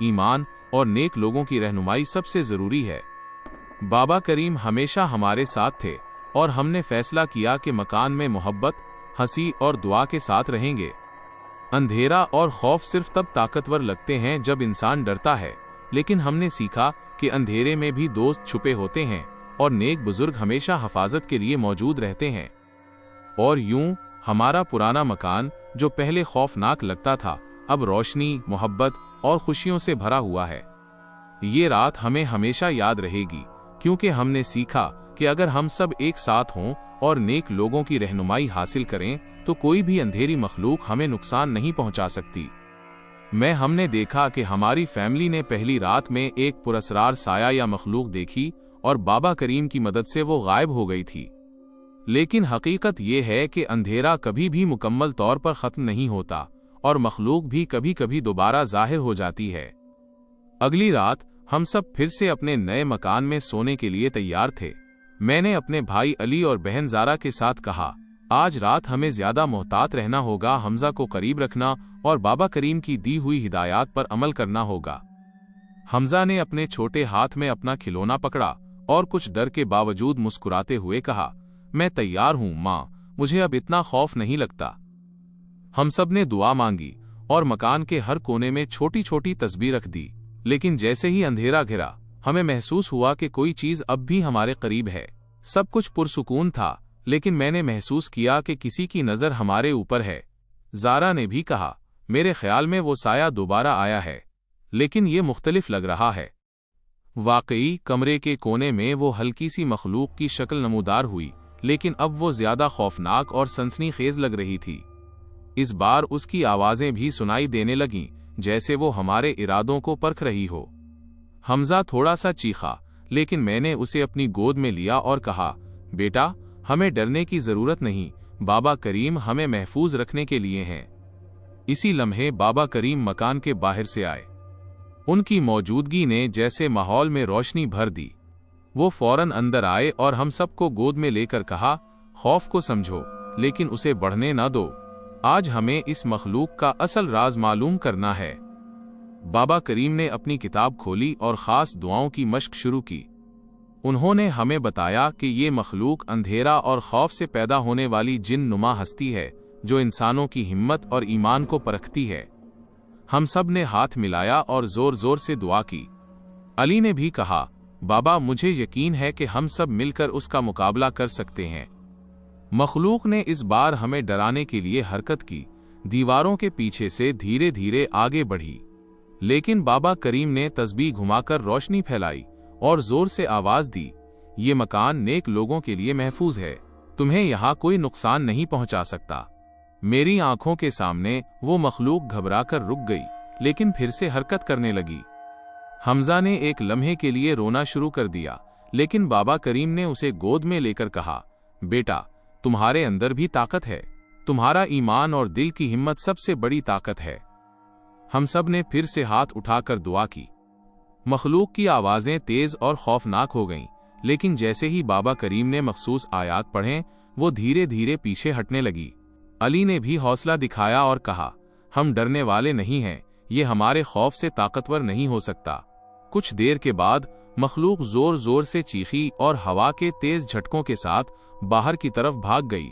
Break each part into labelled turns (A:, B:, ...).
A: ایمان اور نیک لوگوں کی رہنمائی سب سے ضروری ہے۔ بابا کریم ہمیشہ ہمارے ساتھ تھے اور ہم نے فیصلہ کیا کہ مکان میں محبت، ہنسی اور دعا کے ساتھ رہیں گے۔ اندھیرا اور خوف صرف تب طاقتور لگتے ہیں جب انسان ڈرتا ہے، لیکن ہم نے سیکھا کہ اندھیرے میں بھی دوست چھپے ہوتے ہیں اور نیک بزرگ ہمیشہ حفاظت کے لیے موجود رہتے ہیں۔ اور یوں ہمارا پرانا مکان جو پہلے خوفناک لگتا تھا اب روشنی، محبت اور خوشیوں سے بھرا ہوا ہے۔ یہ رات ہمیں ہمیشہ یاد رہے گی کیونکہ ہم نے سیکھا کہ اگر ہم سب ایک ساتھ ہوں اور نیک لوگوں کی رہنمائی حاصل کریں تو کوئی بھی اندھیری مخلوق ہمیں نقصان نہیں پہنچا سکتی۔ ہم نے دیکھا کہ ہماری فیملی نے پہلی رات میں ایک پراسرار سایہ یا مخلوق دیکھی اور بابا کریم کی مدد سے وہ غائب ہو گئی تھی۔ لیکن حقیقت یہ ہے کہ اندھیرا کبھی بھی مکمل طور پر ختم نہیں ہوتا اور مخلوق بھی کبھی کبھی دوبارہ ظاہر ہو جاتی ہے۔ اگلی رات ہم سب پھر سے اپنے نئے مکان میں سونے کے لیے تیار تھے۔ میں نے اپنے بھائی علی اور بہن زارا کے ساتھ کہا، آج رات ہمیں زیادہ محتاط رہنا ہوگا، حمزہ کو قریب رکھنا اور بابا کریم کی دی ہوئی ہدایات پر عمل کرنا ہوگا۔ حمزہ نے اپنے چھوٹے ہاتھ میں اپنا کھلونا پکڑا اور کچھ ڈر کے باوجود مسکراتے ہوئے کہا، میں تیار ہوں ماں، مجھے اب اتنا خوف نہیں لگتا۔ ہم سب نے دعا مانگی اور مکان کے ہر کونے میں چھوٹی چھوٹی تسبیح رکھ دی، لیکن جیسے ہی اندھیرا گھرا ہمیں محسوس ہوا کہ کوئی چیز اب بھی ہمارے قریب ہے۔ سب کچھ پرسکون تھا، لیکن میں نے محسوس کیا کہ کسی کی نظر ہمارے اوپر ہے۔ زارا نے بھی کہا، میرے خیال میں وہ سایہ دوبارہ آیا ہے، لیکن یہ مختلف لگ رہا ہے۔ واقعی کمرے کے کونے میں وہ ہلکی سی مخلوق کی شکل نمودار ہوئی، لیکن اب وہ زیادہ خوفناک اور سنسنی خیز لگ رہی تھی۔ اس بار اس کی آوازیں بھی سنائی دینے لگیں، جیسے وہ ہمارے ارادوں کو پرکھ رہی ہو۔ حمزہ تھوڑا سا چیخا، لیکن میں نے اسے اپنی گود میں لیا اور کہا، بیٹا ہمیں ڈرنے کی ضرورت نہیں، بابا کریم ہمیں محفوظ رکھنے کے لیے ہیں۔ اسی لمحے بابا کریم مکان کے باہر سے آئے۔ ان کی موجودگی نے جیسے ماحول میں روشنی بھر دی۔ وہ فوراً اندر آئے اور ہم سب کو گود میں لے کر کہا، خوف کو سمجھو لیکن اسے بڑھنے نہ دو، آج ہمیں اس مخلوق کا اصل راز معلوم کرنا ہے۔ بابا کریم نے اپنی کتاب کھولی اور خاص دعاؤں کی مشق شروع کی۔ انہوں نے ہمیں بتایا کہ یہ مخلوق اندھیرا اور خوف سے پیدا ہونے والی جن نما ہستی ہے جو انسانوں کی ہمت اور ایمان کو پرکھتی ہے۔ ہم سب نے ہاتھ ملایا اور زور زور سے دعا کی۔ علی نے بھی کہا، بابا مجھے یقین ہے کہ ہم سب مل کر اس کا مقابلہ کر سکتے ہیں۔ مخلوق نے اس بار ہمیں ڈرانے کے لیے حرکت کی، دیواروں کے پیچھے سے دھیرے دھیرے آگے بڑھی، لیکن بابا کریم نے تسبیح گھما کر روشنی پھیلائی اور زور سے آواز دی، یہ مکان نیک لوگوں کے لیے محفوظ ہے، تمہیں یہاں کوئی نقصان نہیں پہنچا سکتا۔ میری آنکھوں کے سامنے وہ مخلوق گھبرا کر رک گئی، لیکن پھر سے حرکت کرنے لگی۔ حمزہ نے ایک لمحے کے لیے رونا شروع کر دیا، لیکن بابا کریم نے اسے گود میں لے کر کہا، بیٹا تمہارے اندر بھی طاقت ہے، تمہارا ایمان اور دل کی ہمت سب سے بڑی طاقت ہے۔ ہم سب نے پھر سے ہاتھ اٹھا کر دعا کی۔ مخلوق کی آوازیں تیز اور خوفناک ہو گئیں، لیکن جیسے ہی بابا کریم نے مخصوص آیات پڑھیں وہ دھیرے دھیرے پیچھے ہٹنے لگی۔ علی نے بھی حوصلہ دکھایا اور کہا، ہم ڈرنے والے نہیں ہیں، یہ ہمارے خوف سے طاقتور نہیں ہو سکتا۔ کچھ دیر کے بعد مخلوق زور زور سے چیخی اور ہوا کے تیز جھٹکوں کے ساتھ باہر کی طرف بھاگ گئی۔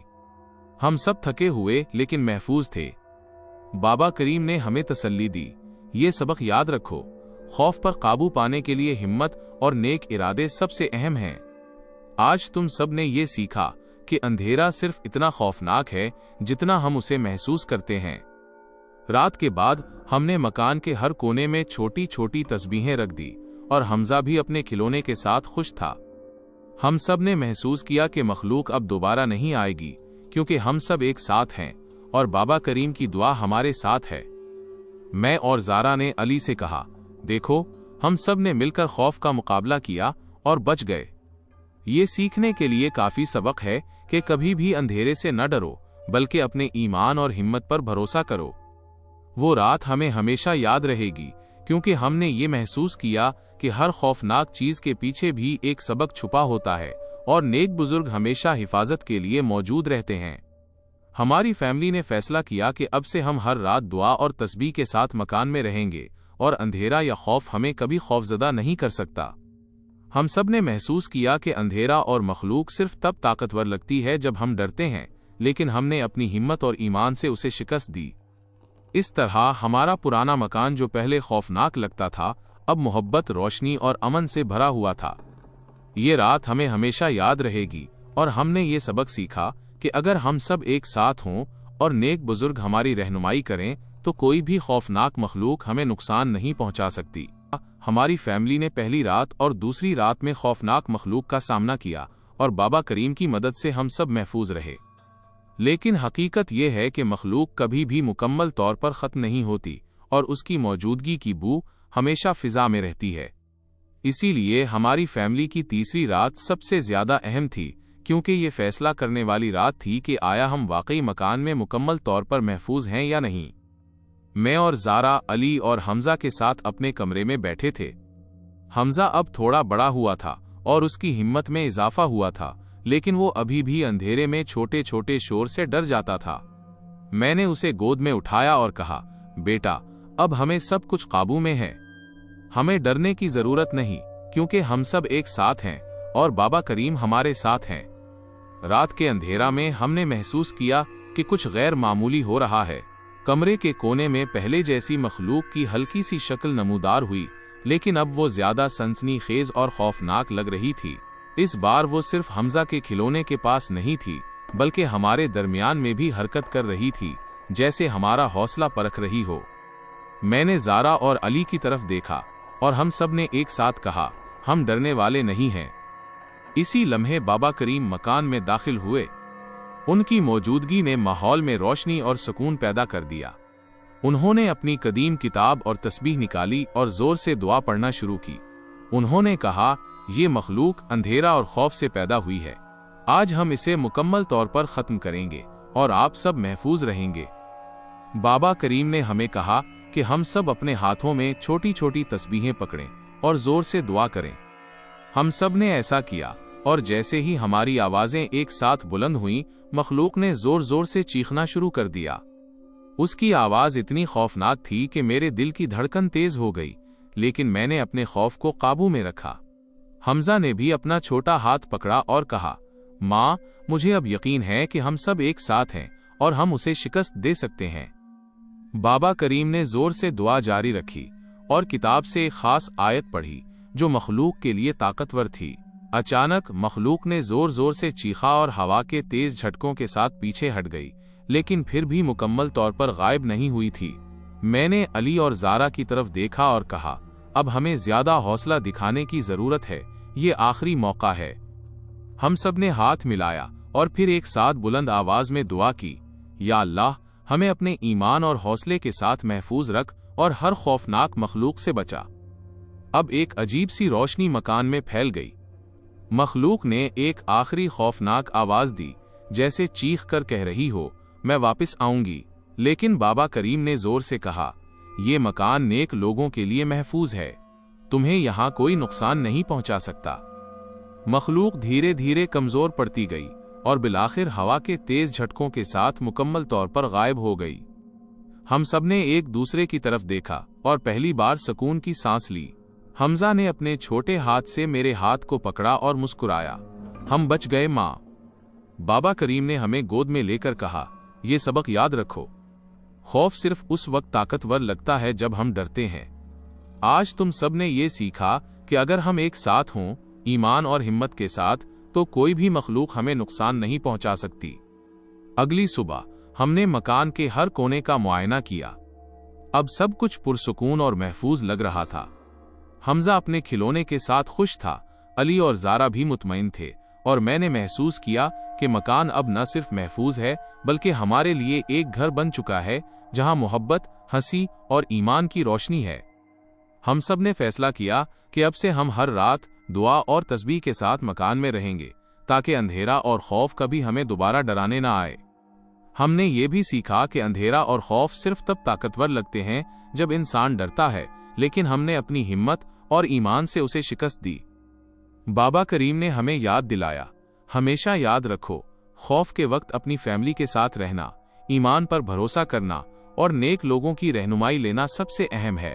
A: ہم سب تھکے ہوئے لیکن محفوظ تھے۔ بابا کریم نے ہمیں تسلی دی، یہ سبق یاد رکھو، خوف پر قابو پانے کے لیے ہمت اور نیک ارادے سب سے اہم ہیں۔ آج تم سب نے یہ سیکھا کہ اندھیرا صرف اتنا خوفناک ہے جتنا ہم اسے محسوس کرتے ہیں۔ رات کے بعد ہم نے مکان کے ہر کونے میں چھوٹی چھوٹی تسبیحیں رکھ دی اور حمزہ بھی اپنے کھلونے کے ساتھ خوش تھا۔ ہم سب نے محسوس کیا کہ مخلوق اب دوبارہ نہیں آئے گی، کیونکہ ہم سب ایک ساتھ ہیں اور بابا کریم کی دعا ہمارے ساتھ ہے۔ میں اور زارا نے علی سے کہا، دیکھو ہم سب نے مل کر خوف کا مقابلہ کیا اور بچ گئے۔ یہ سیکھنے کے لیے کافی سبق ہے کہ کبھی بھی اندھیرے سے نہ ڈرو، بلکہ اپنے ایمان اور ہمت پر بھروسہ کرو۔ وہ رات ہمیں ہمیشہ یاد رہے گی، کیونکہ ہم نے یہ محسوس کیا کہ ہر خوفناک چیز کے پیچھے بھی ایک سبق چھپا ہوتا ہے اور نیک بزرگ ہمیشہ حفاظت کے لیے موجود رہتے ہیں۔ ہماری فیملی نے فیصلہ کیا کہ اب سے ہم ہر رات دعا اور تسبیح کے ساتھ مکان میں رہیں گے اور اندھیرا یا خوف ہمیں کبھی خوفزدہ نہیں کر سکتا۔ ہم سب نے محسوس کیا کہ اندھیرا اور مخلوق صرف تب طاقتور لگتی ہے جب ہم ڈرتے ہیں، لیکن ہم نے اپنی ہمت اور ایمان سے اسے شکست دی۔ اس طرح ہمارا پرانا مکان جو پہلے خوفناک لگتا تھا، اب محبت، روشنی اور امن سے بھرا ہوا تھا۔ یہ رات ہمیں ہمیشہ یاد رہے گی، اور ہم نے یہ سبق سیکھا کہ اگر ہم سب ایک ساتھ ہوں اور نیک بزرگ ہماری رہنمائی کریں تو کوئی بھی خوفناک مخلوق ہمیں نقصان نہیں پہنچا سکتی۔ ہماری فیملی نے پہلی رات اور دوسری رات میں خوفناک مخلوق کا سامنا کیا، اور بابا کریم کی مدد سے ہم سب محفوظ رہے۔ لیکن حقیقت یہ ہے کہ مخلوق کبھی بھی مکمل طور پر ختم نہیں ہوتی، اور اس کی موجودگی کی بو ہمیشہ فضا میں رہتی ہے۔ اسی لیے ہماری فیملی کی تیسری رات سب سے زیادہ اہم تھی، کیونکہ یہ فیصلہ کرنے والی رات تھی کہ آیا ہم واقعی مکان میں مکمل طور پر محفوظ ہیں یا نہیں۔ میں اور زارا، علی اور حمزہ کے ساتھ اپنے کمرے میں بیٹھے تھے۔ حمزہ اب تھوڑا بڑا ہوا تھا اور اس کی ہمت میں اضافہ ہوا تھا، لیکن وہ ابھی بھی اندھیرے میں چھوٹے چھوٹے شور سے ڈر جاتا تھا۔ میں نے اسے گود میں اٹھایا اور کہا، بیٹا، اب ہمیں سب کچھ قابو میں ہے، ہمیں ڈرنے کی ضرورت نہیں، کیونکہ ہم سب ایک ساتھ ہیں اور بابا کریم ہمارے ساتھ ہیں۔ رات کے اندھیرا میں ہم نے محسوس کیا کہ کچھ غیر معمولی ہو رہا ہے۔ کمرے کے کونے میں پہلے جیسی مخلوق کی ہلکی سی شکل نمودار ہوئی، لیکن اب وہ زیادہ سنسنی خیز اور خوفناک لگ رہی تھی۔ اس بار وہ صرف حمزہ کے کھلونے کے پاس نہیں تھی، بلکہ ہمارے درمیان میں بھی حرکت کر رہی تھی، جیسے ہمارا حوصلہ پرکھ رہی ہو۔ میں نے زارا اور علی کی طرف دیکھا، اور ہم سب نے ایک ساتھ کہا، ہم ڈرنے والے نہیں ہیں۔ اسی لمحے بابا کریم مکان میں داخل ہوئے۔ ان کی موجودگی نے ماحول میں روشنی اور سکون پیدا کر دیا۔ انہوں نے اپنی قدیم کتاب اور تسبیح نکالی اور زور سے دعا پڑھنا شروع کی۔ انہوں نے کہا، یہ مخلوق اندھیرا اور خوف سے پیدا ہوئی ہے، آج ہم اسے مکمل طور پر ختم کریں گے اور آپ سب محفوظ رہیں گے۔ بابا کریم نے ہمیں کہا کہ ہم سب اپنے ہاتھوں میں چھوٹی چھوٹی تسبیحیں پکڑیں اور زور سے دعا کریں۔ ہم سب نے ایسا کیا، اور جیسے ہی ہماری آوازیں ایک ساتھ بلند ہوئیں، مخلوق نے زور زور سے چیخنا شروع کر دیا۔ اس کی آواز اتنی خوفناک تھی کہ میرے دل کی دھڑکن تیز ہو گئی، لیکن میں نے اپنے خوف کو قابو میں رکھا۔ حمزہ نے بھی اپنا چھوٹا ہاتھ پکڑا اور کہا، ماں، مجھے اب یقین ہے کہ ہم سب ایک ساتھ ہیں اور ہم اسے شکست دے سکتے ہیں۔ بابا کریم نے زور سے دعا جاری رکھی اور کتاب سے ایک خاص آیت پڑھی جو مخلوق کے لیے طاقتور تھی۔ اچانک مخلوق نے زور زور سے چیخا اور ہوا کے تیز جھٹکوں کے ساتھ پیچھے ہٹ گئی، لیکن پھر بھی مکمل طور پر غائب نہیں ہوئی تھی۔ میں نے علی اور زارا کی طرف دیکھا اور کہا، اب ہمیں زیادہ حوصلہ دکھانے کی ضرورت ہے، یہ آخری موقع ہے۔ ہم سب نے ہاتھ ملایا اور پھر ایک ساتھ بلند آواز میں دعا کی، یا اللہ، ہمیں اپنے ایمان اور حوصلے کے ساتھ محفوظ رکھ اور ہر خوفناک مخلوق سے بچا۔ اب ایک عجیب سی روشنی مکان میں پھیل گئی۔ مخلوق نے ایک آخری خوفناک آواز دی، جیسے چیخ کر کہہ رہی ہو، میں واپس آؤں گی۔ لیکن بابا کریم نے زور سے کہا، یہ مکان نیک لوگوں کے لیے محفوظ ہے، تمہیں یہاں کوئی نقصان نہیں پہنچا سکتا۔ مخلوق دھیرے دھیرے کمزور پڑتی گئی اور بالآخر ہوا کے تیز جھٹکوں کے ساتھ مکمل طور پر غائب ہو گئی۔ ہم سب نے ایک دوسرے کی طرف دیکھا اور پہلی بار سکون کی سانس لی۔ حمزہ نے اپنے چھوٹے ہاتھ سے میرے ہاتھ کو پکڑا اور مسکرایا، ہم بچ گئے ماں۔ بابا کریم نے ہمیں گود میں لے کر کہا، یہ سبق یاد رکھو، خوف صرف اس وقت طاقتور لگتا ہے جب ہم ڈرتے ہیں۔ آج تم سب نے یہ سیکھا کہ اگر ہم ایک ساتھ ہوں، ایمان اور ہمت کے ساتھ، تو کوئی بھی مخلوق ہمیں نقصان نہیں پہنچا سکتی۔ اگلی صبح ہم نے مکان کے ہر کونے کا معائنہ کیا۔ اب سب کچھ پرسکون اور محفوظ لگ رہا تھا۔ حمزہ اپنے کھلونے کے ساتھ خوش تھا، علی اور زارا بھی مطمئن تھے، اور میں نے محسوس کیا کہ مکان اب نہ صرف محفوظ ہے بلکہ ہمارے لیے ایک گھر بن چکا ہے جہاں محبت، ہنسی اور ایمان کی روشنی ہے۔ ہم سب نے فیصلہ کیا کہ اب سے ہم ہر رات دعا اور تسبیح کے ساتھ مکان میں رہیں گے، تاکہ اندھیرا اور خوف کبھی ہمیں دوبارہ ڈرانے نہ آئے۔ ہم نے یہ بھی سیکھا کہ اندھیرا اور خوف صرف تب طاقتور لگتے ہیں جب انسان ڈرتا ہے، لیکن ہم نے اپنی ہمت اور ایمان سے اسے شکست دی۔ بابا کریم نے ہمیں یاد دلایا، ہمیشہ یاد رکھو، خوف کے وقت اپنی فیملی کے ساتھ رہنا، ایمان پر بھروسہ کرنا اور نیک لوگوں کی رہنمائی لینا سب سے اہم ہے۔